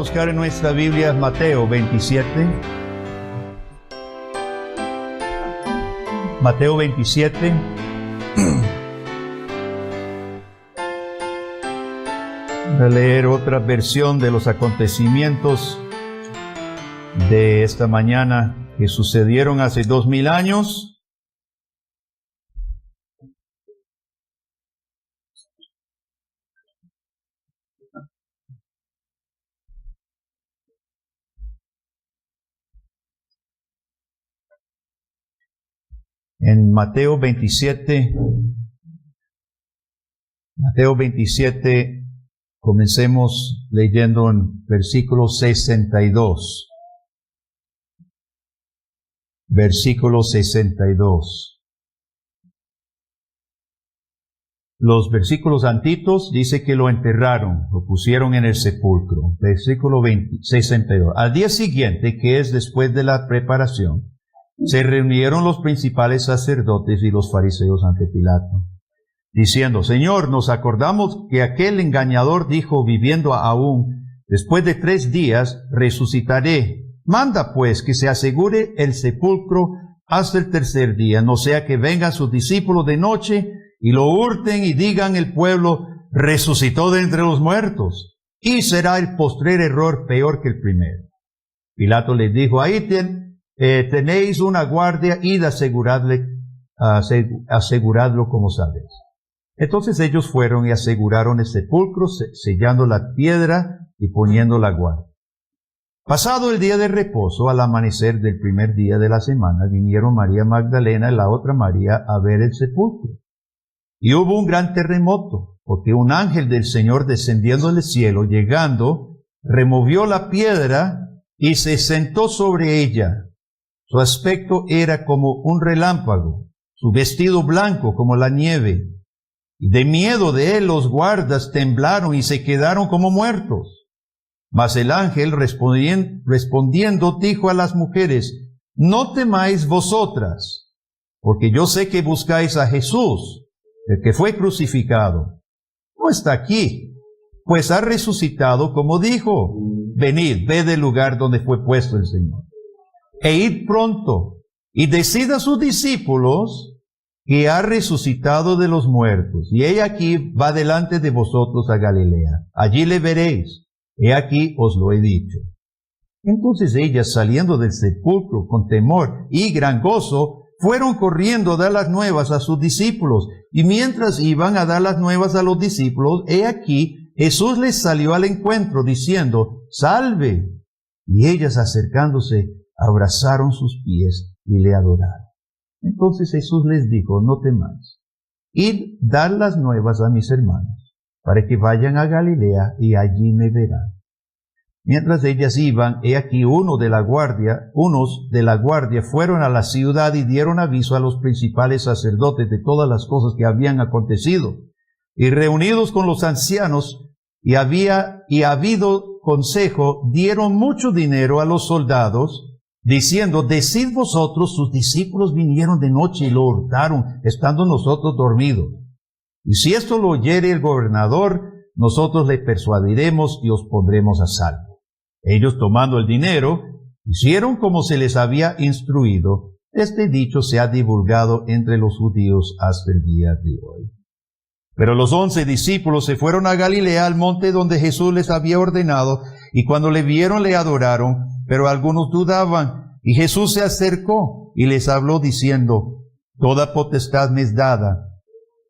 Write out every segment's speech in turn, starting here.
buscar en nuestra Biblia Mateo 27. Mateo 27. Voy a leer otra versión de los acontecimientos de esta mañana que sucedieron hace 2000 años. En Mateo 27, comencemos leyendo en versículo 62. Versículo 62. Los versículos antitos dice que lo enterraron, lo pusieron en el sepulcro. Versículo 62. Al día siguiente, que es después de la preparación, se reunieron los principales sacerdotes y los fariseos ante Pilato, diciendo: Señor, nos acordamos que aquel engañador dijo, viviendo aún, después de 3 días resucitaré. Manda pues que se asegure el sepulcro hasta el 3er día, no sea que vengan sus discípulos de noche y lo hurten y digan el pueblo: resucitó de entre los muertos, y será el postrer error peor que el primero. Pilato les dijo: ahí tenéis una guardia, id aseguradlo como sabéis. Entonces ellos fueron y aseguraron el sepulcro, sellando la piedra y poniendo la guardia. Pasado el día de reposo, al amanecer del primer día de la semana, vinieron María Magdalena y la otra María a ver el sepulcro. Y hubo un gran terremoto, porque un ángel del Señor, descendiendo del cielo, llegando, removió la piedra y se sentó sobre ella. Su aspecto era como un relámpago, su vestido blanco como la nieve. Y de miedo de él los guardas temblaron y se quedaron como muertos. Mas el ángel respondiendo dijo a las mujeres: no temáis vosotras, porque yo sé que buscáis a Jesús, el que fue crucificado. No está aquí, pues ha resucitado como dijo. Venid, ved el lugar donde fue puesto el Señor. E id pronto, y decid a sus discípulos que ha resucitado de los muertos. Y he aquí va delante de vosotros a Galilea. Allí le veréis. He aquí os lo he dicho. Entonces ellas, saliendo del sepulcro con temor y gran gozo, fueron corriendo a dar las nuevas a sus discípulos. Y mientras iban a dar las nuevas a los discípulos, he aquí Jesús les salió al encuentro, diciendo: salve. Y ellas, acercándose, abrazaron sus pies y le adoraron. Entonces Jesús les dijo: no temáis, id, dar las nuevas a mis hermanos, para que vayan a Galilea y allí me verán. Mientras ellas iban, he aquí unos de la guardia fueron a la ciudad y dieron aviso a los principales sacerdotes de todas las cosas que habían acontecido. Y reunidos con los ancianos y habido consejo, dieron mucho dinero a los soldados, diciendo: decid vosotros, sus discípulos vinieron de noche y lo hurtaron, estando nosotros dormidos. Y si esto lo oyere el gobernador, nosotros le persuadiremos y os pondremos a salvo. Ellos, tomando el dinero, hicieron como se les había instruido. Este dicho se ha divulgado entre los judíos hasta el día de hoy. Pero los 11 discípulos se fueron a Galilea, al monte donde Jesús les había ordenado, y cuando le vieron le adoraron, pero algunos dudaban. Y Jesús se acercó y les habló diciendo: toda potestad me es dada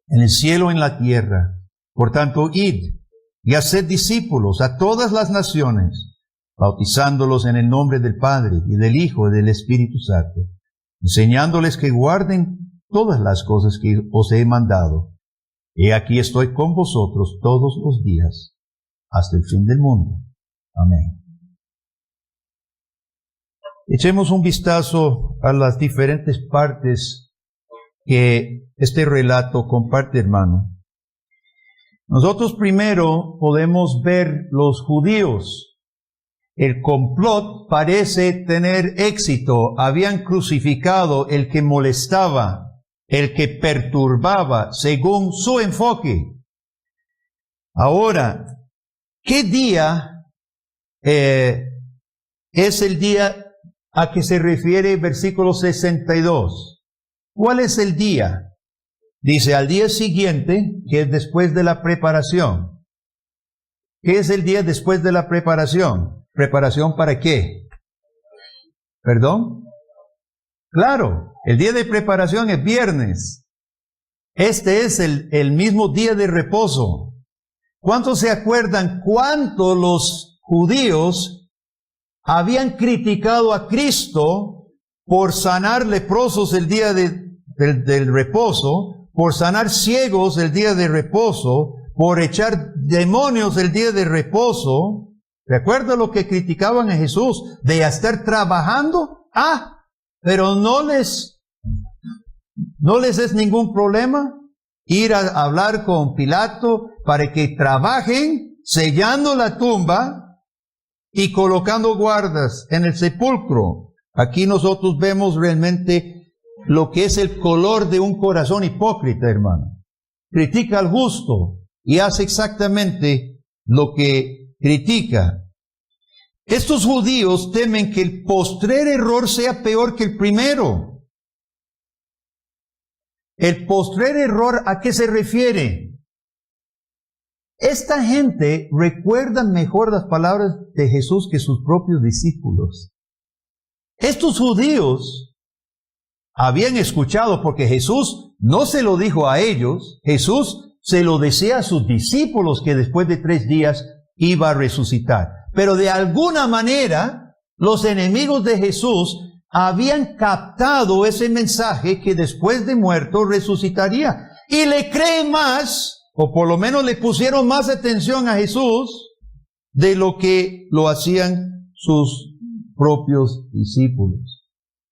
en el cielo y en la tierra. Por tanto, id y haced discípulos a todas las naciones, bautizándolos en el nombre del Padre y del Hijo y del Espíritu Santo, enseñándoles que guarden todas las cosas que os he mandado. He aquí estoy con vosotros todos los días, hasta el fin del mundo. Amén. Echemos un vistazo a las diferentes partes que este relato comparte, hermano. Nosotros primero podemos ver los judíos. El complot parece tener éxito. Habían crucificado el que molestaba, el que perturbaba, según su enfoque. Ahora, ¿qué día es el día a que se refiere el versículo 62. ¿Cuál es el día? Dice, al día siguiente, que es después de la preparación. ¿Qué es el día después de la preparación? ¿Preparación para qué? ¿Perdón? Claro, el día de preparación es viernes. Este es el mismo día de reposo. ¿Cuántos se acuerdan cuánto los judíos habían criticado a Cristo por sanar leprosos el día del reposo, por sanar ciegos el día de reposo, por echar demonios el día de reposo? ¿Recuerda lo que criticaban a Jesús? ¿De estar trabajando? Pero no les es ningún problema ir a hablar con Pilato para que trabajen sellando la tumba y colocando guardas en el sepulcro. Aquí nosotros vemos realmente lo que es el color de un corazón hipócrita, hermano. Critica al justo y hace exactamente lo que critica. Estos judíos temen que el postrer error sea peor que el primero. ¿El postrer error a qué se refiere? Esta gente recuerda mejor las palabras de Jesús que sus propios discípulos. Estos judíos habían escuchado, porque Jesús no se lo dijo a ellos, Jesús se lo decía a sus discípulos que después de 3 días iba a resucitar. Pero de alguna manera, los enemigos de Jesús habían captado ese mensaje que después de muerto resucitaría. Y le creen más, o por lo menos le pusieron más atención a Jesús de lo que lo hacían sus propios discípulos.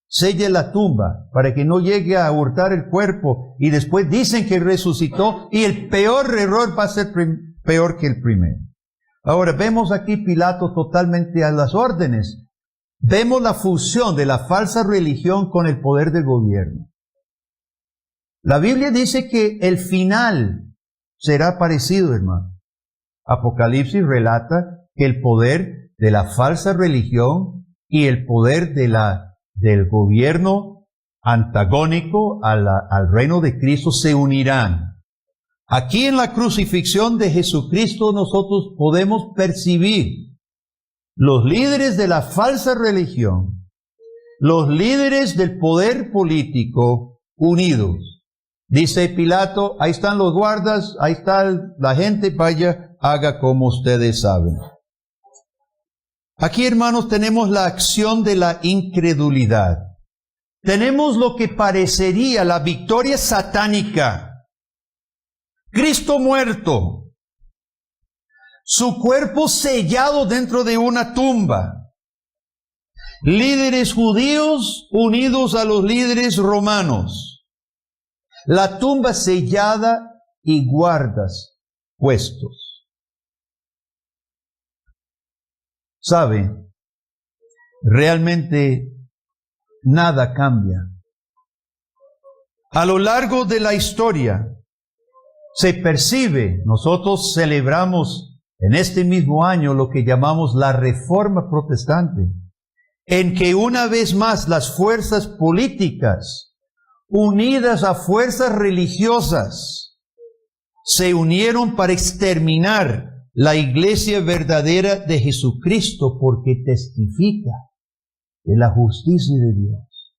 Selle la tumba para que no llegue a hurtar el cuerpo y después dicen que resucitó y el peor error va a ser peor que el primero. Ahora vemos aquí Pilato totalmente a las órdenes. Vemos la fusión de la falsa religión con el poder del gobierno. La Biblia dice que el final será parecido, hermano. Apocalipsis relata que el poder de la falsa religión y el poder del gobierno antagónico al reino de Cristo se unirán. Aquí en la crucifixión de Jesucristo nosotros podemos percibir los líderes de la falsa religión, los líderes del poder político unidos. Dice Pilato, ahí están los guardas, ahí está la gente, vaya, haga como ustedes saben. Aquí, hermanos, tenemos la acción de la incredulidad. Tenemos lo que parecería la victoria satánica. Cristo muerto, su cuerpo sellado dentro de una tumba. Líderes judíos unidos a los líderes romanos. La tumba sellada y guardas puestos. ¿Sabe? Realmente nada cambia. A lo largo de la historia se percibe, nosotros celebramos en este mismo año lo que llamamos la Reforma Protestante, en que una vez más las fuerzas políticas unidas a fuerzas religiosas se unieron para exterminar la iglesia verdadera de Jesucristo, porque testifica de la justicia de Dios,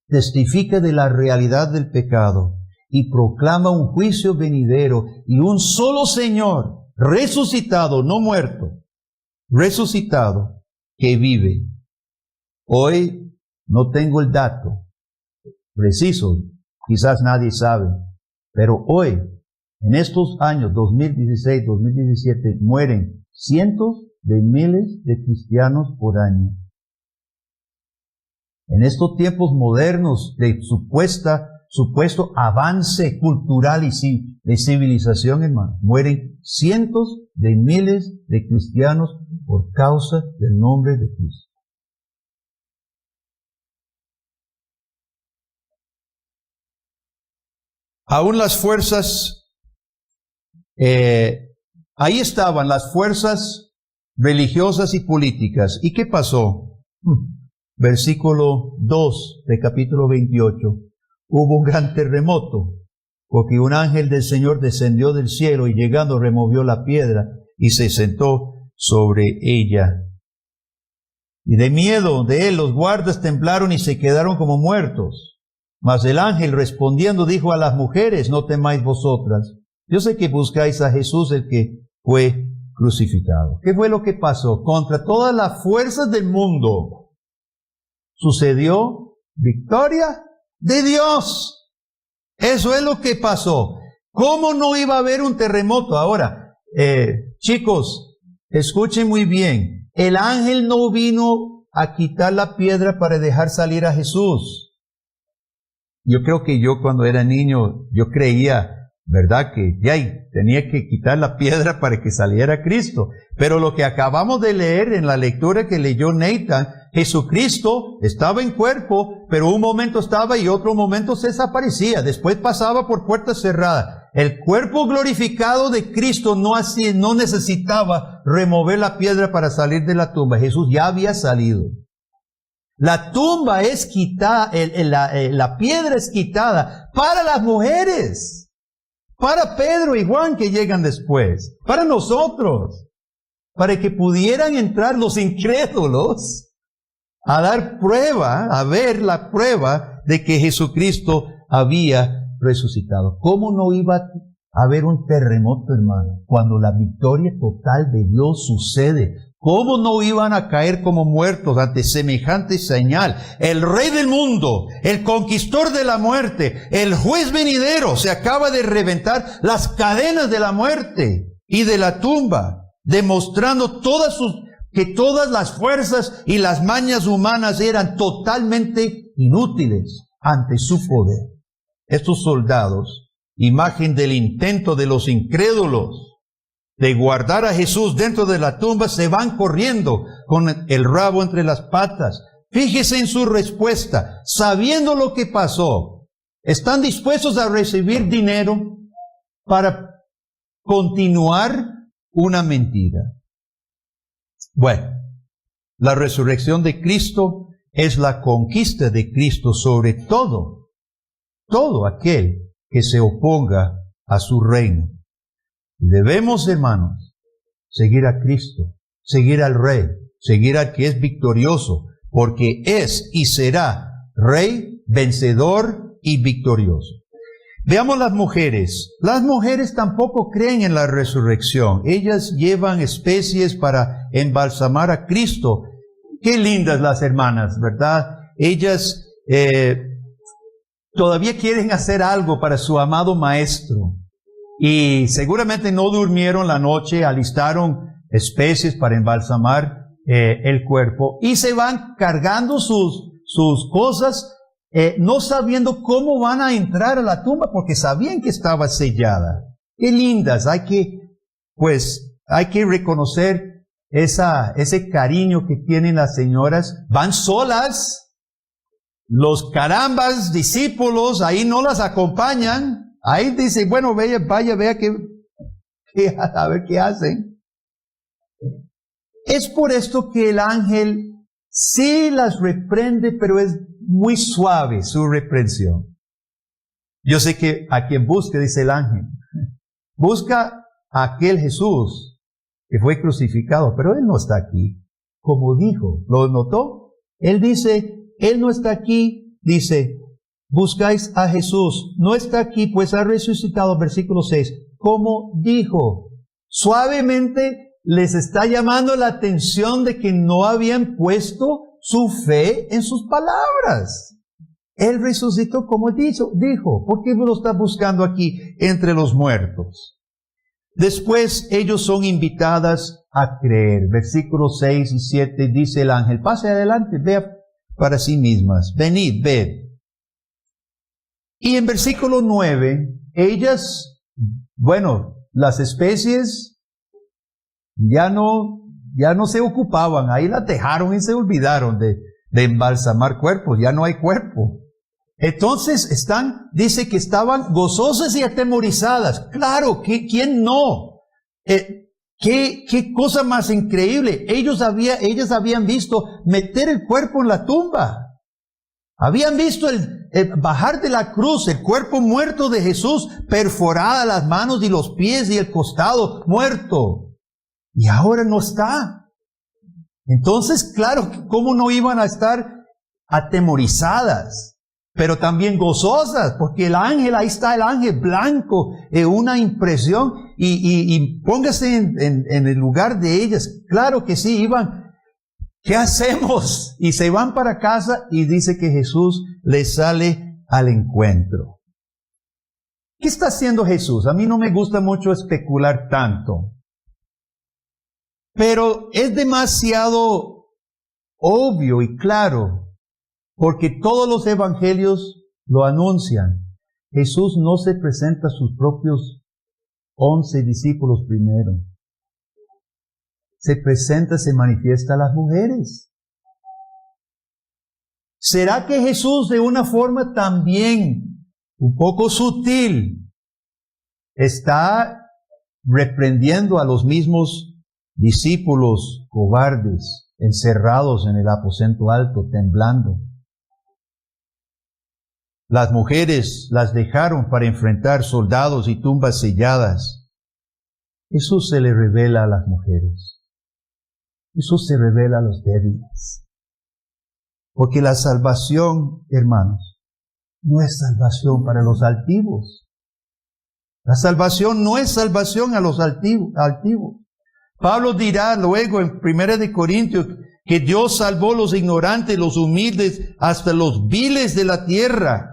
testifica de la realidad del pecado y proclama un juicio venidero y un solo Señor resucitado, no muerto, resucitado, que vive. Hoy no tengo el dato preciso, quizás nadie sabe, pero hoy, en estos años 2016, 2017, mueren cientos de miles de cristianos por año. En estos tiempos modernos de supuesto avance cultural y de civilización, hermano, mueren cientos de miles de cristianos por causa del nombre de Cristo. Aún las fuerzas, ahí estaban las fuerzas religiosas y políticas. ¿Y qué pasó? Versículo 2 de capítulo 28. Hubo un gran terremoto, porque un ángel del Señor descendió del cielo y llegando removió la piedra y se sentó sobre ella. Y de miedo de él los guardas temblaron y se quedaron como muertos. Mas el ángel respondiendo dijo a las mujeres: no temáis vosotras. Yo sé que buscáis a Jesús, el que fue crucificado. ¿Qué fue lo que pasó? Contra todas las fuerzas del mundo sucedió victoria de Dios. Eso es lo que pasó. ¿Cómo no iba a haber un terremoto? Ahora, chicos, escuchen muy bien. El ángel no vino a quitar la piedra para dejar salir a Jesús. Yo creo que yo cuando era niño, yo creía, ¿verdad?, que tenía que quitar la piedra para que saliera Cristo. Pero lo que acabamos de leer en la lectura que leyó Nathan, Jesucristo estaba en cuerpo, pero un momento estaba y otro momento se desaparecía. Después pasaba por puertas cerradas. El cuerpo glorificado de Cristo no necesitaba remover la piedra para salir de la tumba. Jesús ya había salido. La tumba es quitada, la piedra es quitada para las mujeres, para Pedro y Juan que llegan después, para nosotros, para que pudieran entrar los incrédulos a dar prueba, a ver la prueba de que Jesucristo había resucitado. ¿Cómo no iba a haber un terremoto, hermano, cuando la victoria total de Dios sucede? ¿Cómo no iban a caer como muertos ante semejante señal? El Rey del mundo, el conquistador de la muerte, el juez venidero, se acaba de reventar las cadenas de la muerte y de la tumba, demostrando que todas las fuerzas y las mañas humanas eran totalmente inútiles ante su poder. Estos soldados, imagen del intento de los incrédulos de guardar a Jesús dentro de la tumba, se van corriendo con el rabo entre las patas. Fíjese en su respuesta, sabiendo lo que pasó, están dispuestos a recibir dinero para continuar una mentira. Bueno, la resurrección de Cristo es la conquista de Cristo sobre todo aquel que se oponga a su reino. Y debemos, hermanos, seguir a Cristo, seguir al Rey, seguir al que es victorioso, porque es y será Rey, vencedor y victorioso. Veamos las mujeres. Las mujeres tampoco creen en la resurrección. Ellas llevan especies para embalsamar a Cristo. Qué lindas las hermanas, ¿verdad? Ellas todavía quieren hacer algo para su amado Maestro. Y seguramente no durmieron la noche, alistaron especies para embalsamar el cuerpo y se van cargando sus cosas, no sabiendo cómo van a entrar a la tumba porque sabían que estaba sellada. Qué lindas, hay que reconocer ese cariño que tienen las señoras. Van solas, los carambas discípulos ahí no las acompañan. Ahí dice, bueno, vaya, vea a ver qué hacen. Es por esto que el ángel sí las reprende, pero es muy suave su reprensión. Yo sé que a quien busque, dice el ángel, busca a aquel Jesús que fue crucificado, pero Él no está aquí. Como dijo, ¿lo notó? Él dice, Él no está aquí, dice, buscáis a Jesús, no está aquí, pues ha resucitado, versículo 6, como dijo. Suavemente les está llamando la atención de que no habían puesto su fe en sus palabras. Él resucitó como dijo. ¿Por qué lo está buscando aquí entre los muertos? Después ellos son invitadas a creer. Versículos 6 y 7 dice el ángel, pase adelante, vea para sí mismas, venid, ved. Y en versículo 9, ellas, las especies ya no se ocupaban, ahí las dejaron y se olvidaron de embalsamar cuerpos, ya no hay cuerpo. Entonces dice que estaban gozosas y atemorizadas. Claro, ¿quién no? ¿Qué cosa más increíble? Ellas habían visto meter el cuerpo en la tumba. Habían visto el bajar de la cruz, el cuerpo muerto de Jesús, perforada las manos y los pies y el costado muerto. Y ahora no está. Entonces, claro, ¿cómo no iban a estar atemorizadas? Pero también gozosas, porque el ángel, ahí está el ángel blanco, una impresión, y póngase en el lugar de ellas. Claro que sí, iban, ¿qué hacemos? Y se van para casa y dice que Jesús les sale al encuentro. ¿Qué está haciendo Jesús? A mí no me gusta mucho especular tanto, pero es demasiado obvio y claro, porque todos los evangelios lo anuncian. Jesús no se presenta a sus propios 11 discípulos primero. Se manifiesta a las mujeres. ¿Será que Jesús, de una forma también un poco sutil, está reprendiendo a los mismos discípulos cobardes, encerrados en el aposento alto, temblando? Las mujeres las dejaron para enfrentar soldados y tumbas selladas. Jesús se le revela a las mujeres. Jesús se revela a los débiles. Porque la salvación, hermanos, no es salvación para los altivos. La salvación no es salvación a los altivos. Pablo dirá luego en 1 Corintios que Dios salvó los ignorantes, los humildes, hasta los viles de la tierra.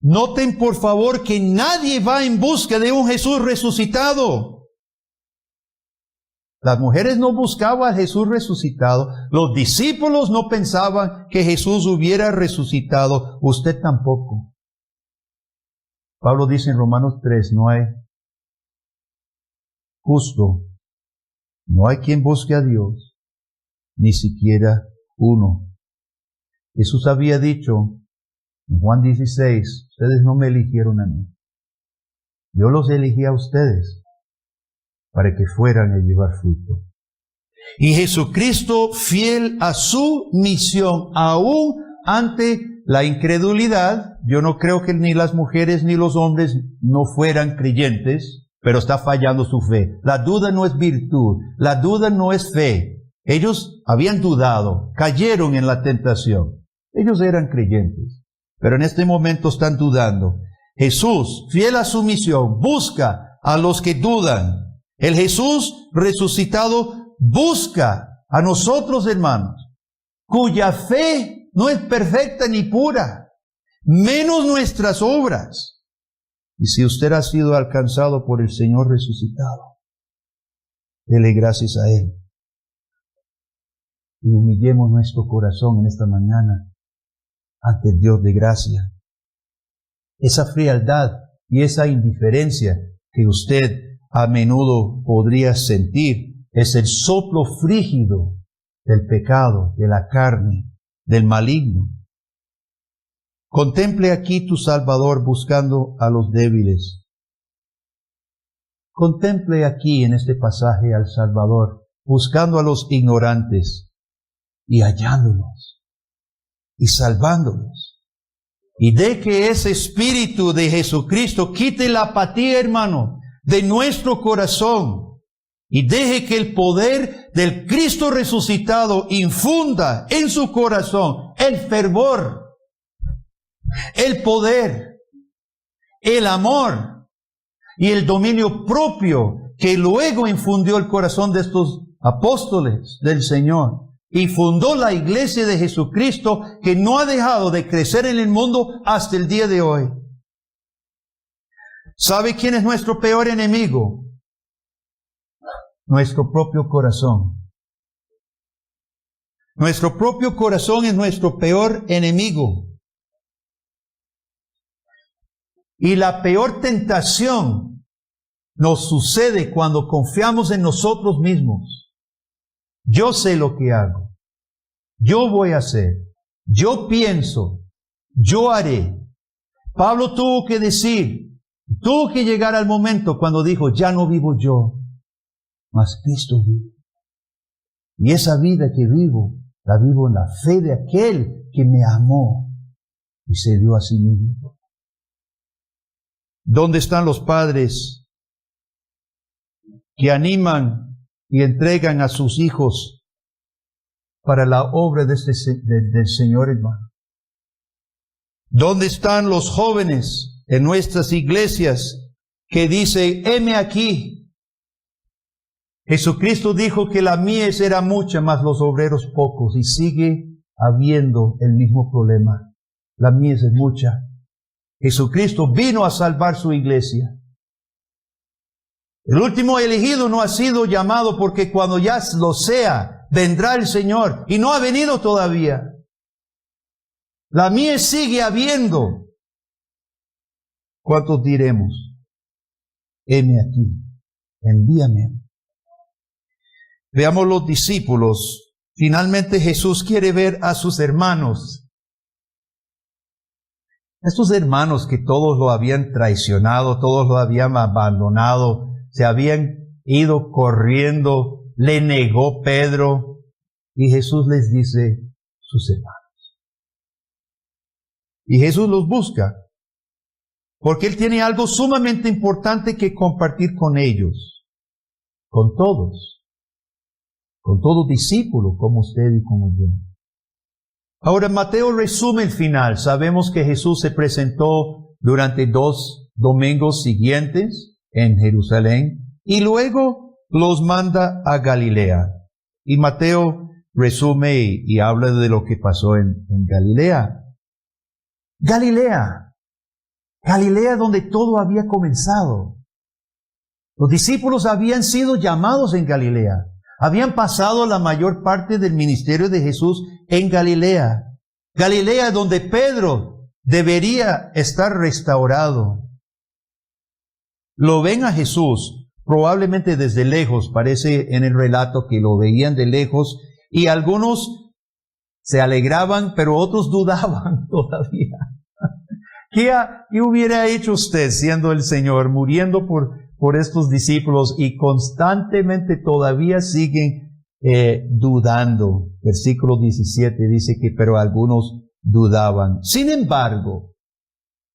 Noten por favor que nadie va en busca de un Jesús resucitado. Las mujeres no buscaban a Jesús resucitado. Los discípulos no pensaban que Jesús hubiera resucitado. Usted tampoco. Pablo dice en Romanos 3, no hay justo, no hay quien busque a Dios, ni siquiera uno. Jesús había dicho en Juan 16, ustedes no me eligieron a mí. Yo los elegí a ustedes para que fueran a llevar fruto. Y Jesucristo, fiel a su misión, aún ante la incredulidad, yo no creo que ni las mujeres ni los hombres no fueran creyentes, pero está fallando su fe. La duda no es virtud, la duda no es fe. Ellos habían dudado, cayeron en la tentación. Ellos eran creyentes, pero en este momento están dudando. Jesús, fiel a su misión, busca a los que dudan. El Jesús resucitado busca a nosotros, hermanos, cuya fe no es perfecta ni pura, menos nuestras obras. Y si usted ha sido alcanzado por el Señor resucitado, dele gracias a Él. Y humillemos nuestro corazón en esta mañana ante el Dios de gracia. Esa frialdad y esa indiferencia que usted a menudo podría sentir es el soplo frígido del pecado, de la carne, del maligno. Contemple aquí tu Salvador buscando a los débiles. Contemple aquí en este pasaje al Salvador buscando a los ignorantes y hallándolos y salvándolos. Y de que ese Espíritu de Jesucristo quite la apatía, hermano, de nuestro corazón y deje que el poder del Cristo resucitado infunda en su corazón el fervor, el poder, el amor y el dominio propio que luego infundió el corazón de estos apóstoles del Señor y fundó la iglesia de Jesucristo, que no ha dejado de crecer en el mundo hasta el día de hoy. ¿Sabe quién es nuestro peor enemigo? Nuestro propio corazón. Nuestro propio corazón es nuestro peor enemigo. Y la peor tentación nos sucede cuando confiamos en nosotros mismos. Yo sé lo que hago. Yo voy a hacer. Yo pienso. Yo haré. Pablo tuvo que decir, Tuvo que llegar al momento cuando dijo, ya no vivo yo, mas Cristo vive. Y esa vida que vivo, la vivo en la fe de aquel que me amó y se dio a sí mismo. ¿Dónde están los padres que animan y entregan a sus hijos para la obra del Señor, hermano? ¿Dónde están los jóvenes en nuestras iglesias que dicen, heme aquí? Jesucristo dijo que la mies era mucha, mas los obreros pocos, y sigue habiendo el mismo problema. La mies es mucha. Jesucristo vino a salvar su iglesia. El último elegido no ha sido llamado porque cuando ya lo sea, vendrá el Señor, y no ha venido todavía. La mies sigue habiendo. ¿Cuántos diremos? Heme aquí, envíame. Veamos los discípulos. Finalmente Jesús quiere ver a sus hermanos. Estos hermanos que todos lo habían traicionado, todos lo habían abandonado, se habían ido corriendo, le negó Pedro, y Jesús les dice, sus hermanos. Y Jesús los busca, porque Él tiene algo sumamente importante que compartir con ellos, con todos. Con todo discípulo, como usted y como yo. Ahora Mateo resume el final. Sabemos que Jesús se presentó durante 2 domingos siguientes en Jerusalén y luego los manda a Galilea. Y Mateo resume y habla de lo que pasó en Galilea. Galilea donde todo había comenzado. Los discípulos habían sido llamados en Galilea. Habían pasado la mayor parte del ministerio de Jesús en Galilea. Galilea donde Pedro debería estar restaurado. Lo ven a Jesús probablemente desde lejos. Parece en el relato que lo veían de lejos y algunos se alegraban, pero otros dudaban todavía. ¿Qué hubiera hecho usted siendo el Señor, muriendo por estos discípulos y constantemente todavía siguen dudando? Versículo 17 dice que pero algunos dudaban. Sin embargo,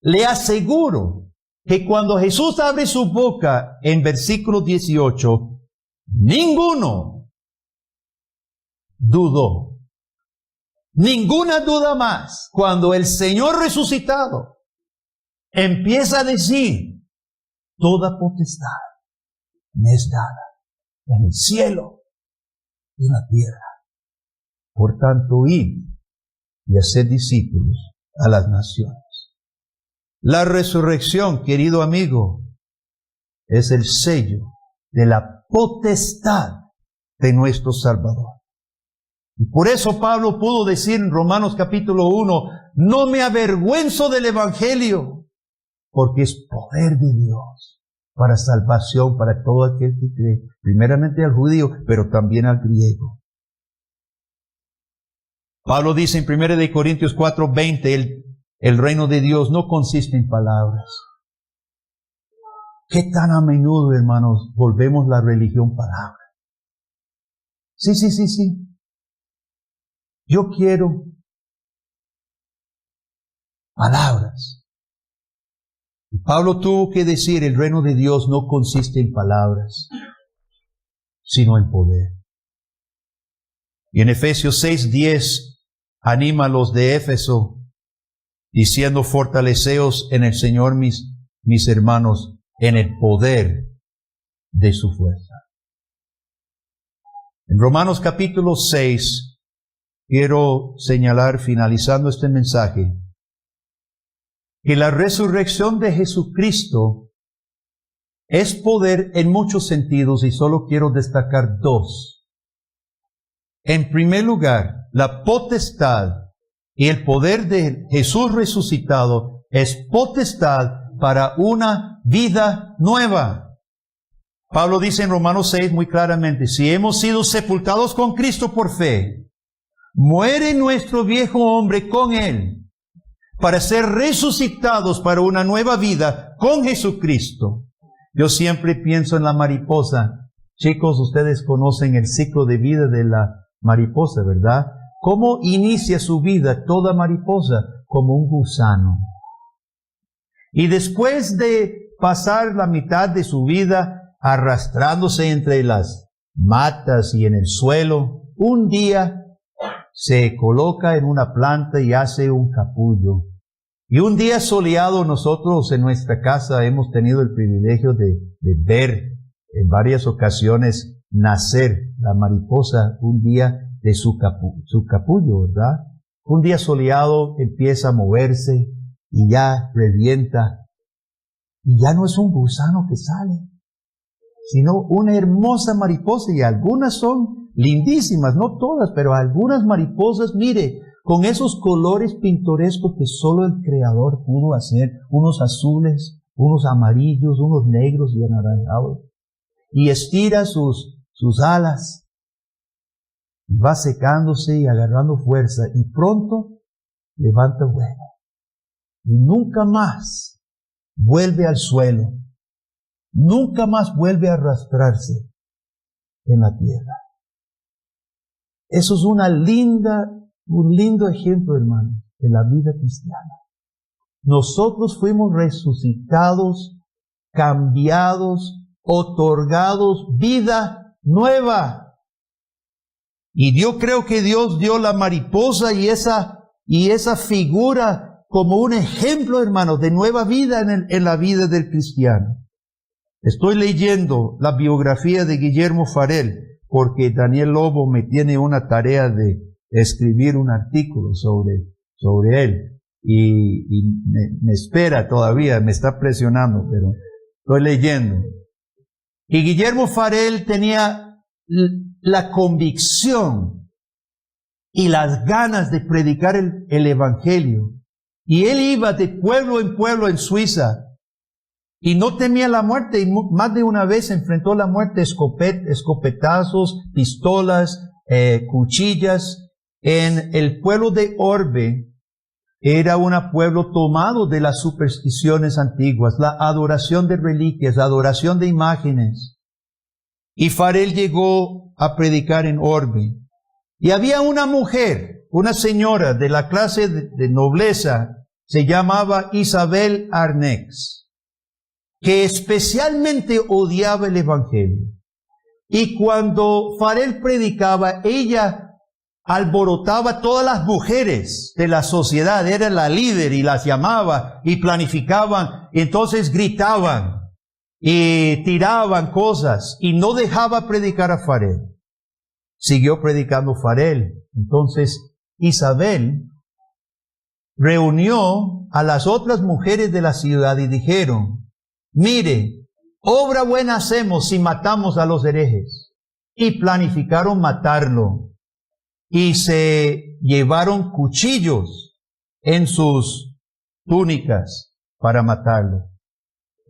le aseguro que cuando Jesús abre su boca en versículo 18, ninguno dudó. Ninguna duda más. Cuando el Señor resucitado empieza a decir, toda potestad me es dada en el cielo y en la tierra. Por tanto, id y haced discípulos a las naciones. La resurrección, querido amigo, es el sello de la potestad de nuestro Salvador. Y por eso Pablo pudo decir en Romanos capítulo 1, no me avergüenzo del Evangelio, porque es poder de Dios para salvación para todo aquel que cree, primeramente al judío, pero también al griego. Pablo dice en 1 Corintios 4:20, el reino de Dios no consiste en palabras. ¿Qué tan a menudo, hermanos, volvemos la religión palabra? Sí. Yo quiero palabras. Y Pablo tuvo que decir, el reino de Dios no consiste en palabras, sino en poder. Y en Efesios 6:10 anima a los de Éfeso, diciendo, fortaleceos en el Señor, mis hermanos, en el poder de su fuerza. En Romanos capítulo 6, quiero señalar, finalizando este mensaje, que la resurrección de Jesucristo es poder en muchos sentidos y solo quiero destacar 2. En primer lugar, la potestad y el poder de Jesús resucitado es potestad para una vida nueva. Pablo dice en Romanos 6 muy claramente, si hemos sido sepultados con Cristo por fe, muere nuestro viejo hombre con Él, para ser resucitados para una nueva vida con Jesucristo. Yo siempre pienso en la mariposa. Chicos, ustedes conocen el ciclo de vida de la mariposa, ¿verdad? ¿Cómo inicia su vida toda mariposa? Como un gusano. Y después de pasar la mitad de su vida arrastrándose entre las matas y en el suelo, un día se coloca en una planta y hace un capullo. Y un día soleado, nosotros en nuestra casa hemos tenido el privilegio de ver en varias ocasiones nacer la mariposa un día de su capullo, ¿verdad? Un día soleado empieza a moverse y ya revienta. Y ya no es un gusano que sale, sino una hermosa mariposa, y algunas son lindísimas, no todas, pero algunas mariposas, mire, con esos colores pintorescos que solo el Creador pudo hacer, unos azules, unos amarillos, unos negros y anaranjados, y estira sus alas, y va secándose y agarrando fuerza, y pronto levanta vuelo, y nunca más vuelve al suelo, nunca más vuelve a arrastrarse en la tierra. Eso es un lindo ejemplo, hermano, de la vida cristiana. Nosotros fuimos resucitados, cambiados, otorgados vida nueva. Y yo creo que Dios dio la mariposa y esa figura como un ejemplo, hermano, de nueva vida en la vida del cristiano. Estoy leyendo la biografía de Guillermo Farel, porque Daniel Lobo me tiene una tarea de escribir un artículo sobre él, y me espera todavía, me está presionando, pero estoy leyendo. Y Guillermo Farel tenía la convicción y las ganas de predicar el Evangelio. Y él iba de pueblo en pueblo en Suiza y no temía la muerte, y más de una vez enfrentó la muerte, escopetazos, pistolas, cuchillas. En el pueblo de Orbe era un pueblo tomado de las supersticiones antiguas, la adoración de reliquias, la adoración de imágenes. Y Farel llegó a predicar en Orbe. Y había una mujer, una señora de la clase de nobleza, se llamaba Isabel Arnex, que especialmente odiaba el Evangelio. Y cuando Farel predicaba, ella alborotaba todas las mujeres de la sociedad, era la líder y las llamaba y planificaban, y entonces gritaban y tiraban cosas, y no dejaba predicar a Farel. Siguió predicando Farel. Entonces Isabel reunió a las otras mujeres de la ciudad y dijeron: mire, obra buena hacemos si matamos a los herejes. Y planificaron matarlo. Y se llevaron cuchillos en sus túnicas para matarlo.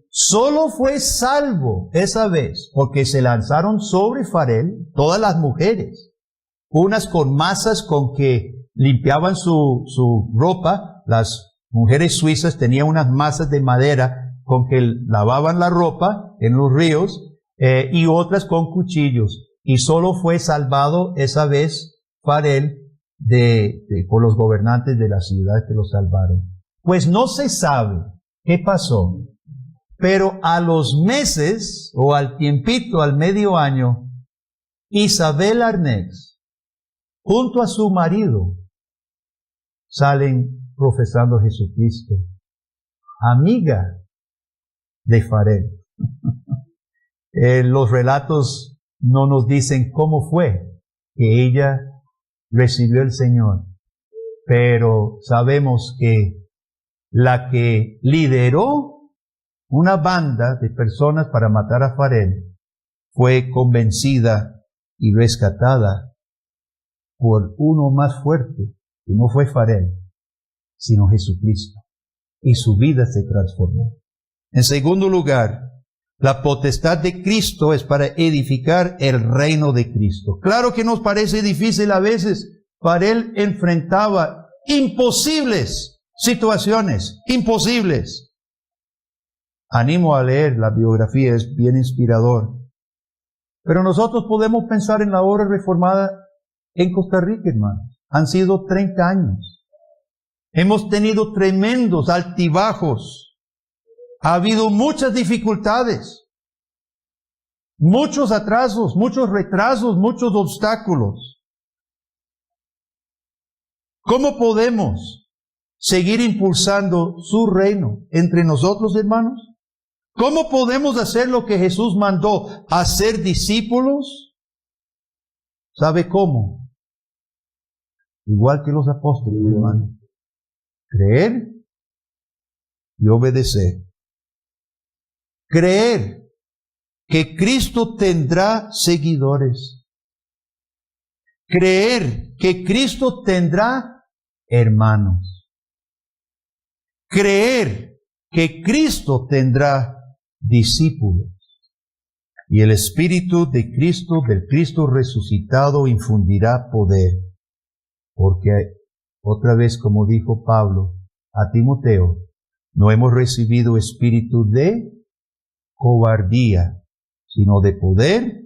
Solo fue salvo esa vez porque se lanzaron sobre Farel todas las mujeres, unas con masas con que limpiaban su ropa. Las mujeres suizas tenían unas masas de madera con que lavaban la ropa en los ríos, y otras con cuchillos. Y solo fue salvado esa vez Farel por los gobernantes de la ciudad que lo salvaron. Pues no se sabe qué pasó, pero a los meses o al tiempito, al medio año, Isabel Arnex, junto a su marido, salen profesando a Jesucristo, amiga de Farel. Los relatos no nos dicen cómo fue que ella recibió el Señor, pero sabemos que la que lideró una banda de personas para matar a Farel fue convencida y rescatada por uno más fuerte, que no fue Farel, sino Jesucristo, y su vida se transformó. En segundo lugar, la potestad de Cristo es para edificar el reino de Cristo. Claro que nos parece difícil a veces. Farel enfrentaba imposibles situaciones imposibles. Animo a leer la biografía, es bien inspirador. Pero nosotros podemos pensar en la obra reformada en Costa Rica, hermanos. Han sido 30 años. Hemos tenido tremendos altibajos. Ha habido muchas dificultades, muchos atrasos, muchos retrasos, muchos obstáculos. ¿Cómo podemos seguir impulsando su reino entre nosotros, hermanos? ¿Cómo podemos hacer lo que Jesús mandó, hacer discípulos? ¿Sabe cómo? Igual que los apóstoles, hermanos. Creer y obedecer. Creer que Cristo tendrá seguidores. Creer que Cristo tendrá hermanos. Creer que Cristo tendrá discípulos. Y el Espíritu de Cristo, del Cristo resucitado, infundirá poder. Porque, otra vez, como dijo Pablo a Timoteo, no hemos recibido espíritu de cobardía, sino de poder,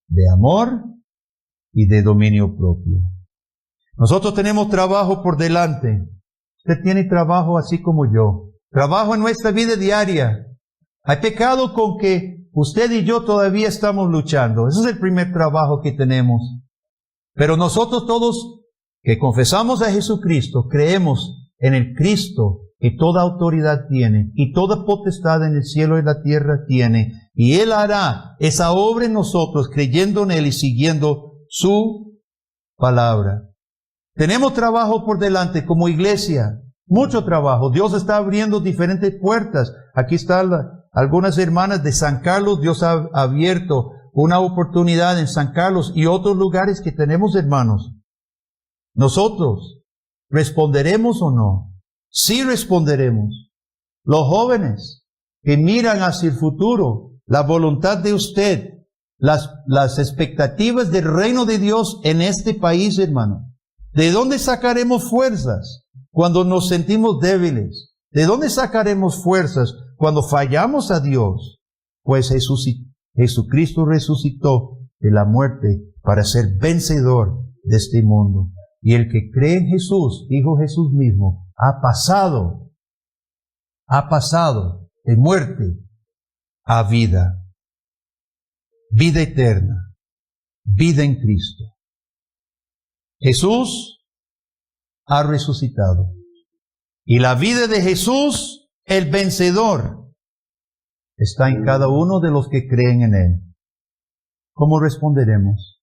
de amor y de dominio propio. Nosotros tenemos trabajo por delante. Usted tiene trabajo así como yo. Trabajo en nuestra vida diaria. Hay pecado con que usted y yo todavía estamos luchando. Ese es el primer trabajo que tenemos. Pero nosotros todos que confesamos a Jesucristo, creemos en el Cristo que toda autoridad tiene y toda potestad en el cielo y la tierra tiene. Y Él hará esa obra en nosotros, creyendo en Él y siguiendo su palabra. Tenemos trabajo por delante como iglesia, mucho trabajo. Dios está abriendo diferentes puertas. Aquí están algunas hermanas de San Carlos. Dios ha abierto una oportunidad en San Carlos y otros lugares que tenemos, hermanos. Nosotros, ¿responderemos o no? Sí responderemos. Los jóvenes que miran hacia el futuro, la voluntad de usted, las expectativas del reino de Dios en este país, hermano. ¿De dónde sacaremos fuerzas cuando nos sentimos débiles? ¿De dónde sacaremos fuerzas cuando fallamos a Dios? Pues Jesucristo resucitó de la muerte para ser vencedor de este mundo. Y el que cree en Jesús, dijo Jesús mismo, ha pasado de muerte a vida. Vida eterna, vida en Cristo. Jesús ha resucitado. Y la vida de Jesús, el vencedor, está en cada uno de los que creen en Él. ¿Cómo responderemos?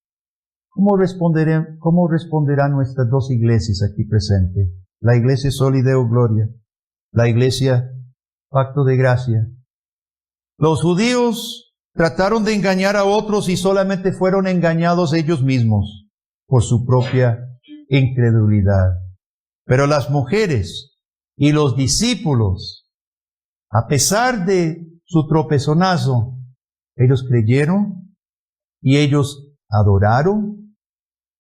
¿Cómo responderán nuestras dos iglesias aquí presentes? La iglesia Sol y Deo Gloria, la iglesia Pacto de Gracia. Los judíos trataron de engañar a otros y solamente fueron engañados ellos mismos por su propia incredulidad. Pero las mujeres y los discípulos, a pesar de su tropezonazo, ellos creyeron y ellos adoraron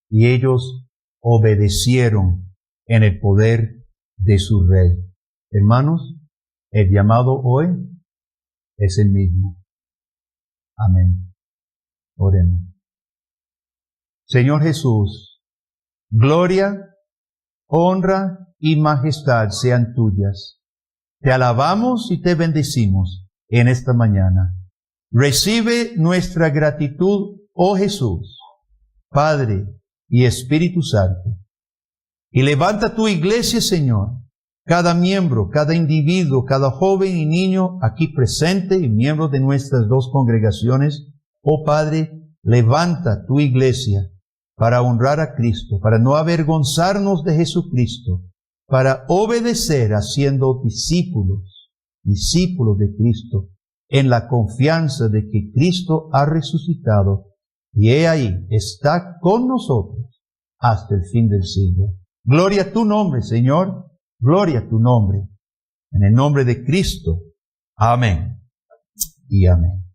y ellos obedecieron en el poder de su Rey. Hermanos, el llamado hoy es el mismo. Amén. Oremos. Señor Jesús, gloria, honra y majestad sean tuyas. Te alabamos y te bendecimos en esta mañana. Recibe nuestra gratitud, oh Jesús, Padre y Espíritu Santo. Y levanta tu iglesia, Señor, cada miembro, cada individuo, cada joven y niño aquí presente y miembros de nuestras dos congregaciones. Oh Padre, levanta tu iglesia para honrar a Cristo, para no avergonzarnos de Jesucristo, para obedecer haciendo discípulos de Cristo, en la confianza de que Cristo ha resucitado y He ahí, está con nosotros hasta el fin del siglo. Gloria a tu nombre, Señor. Gloria a tu nombre. En el nombre de Cristo. Amén y amén.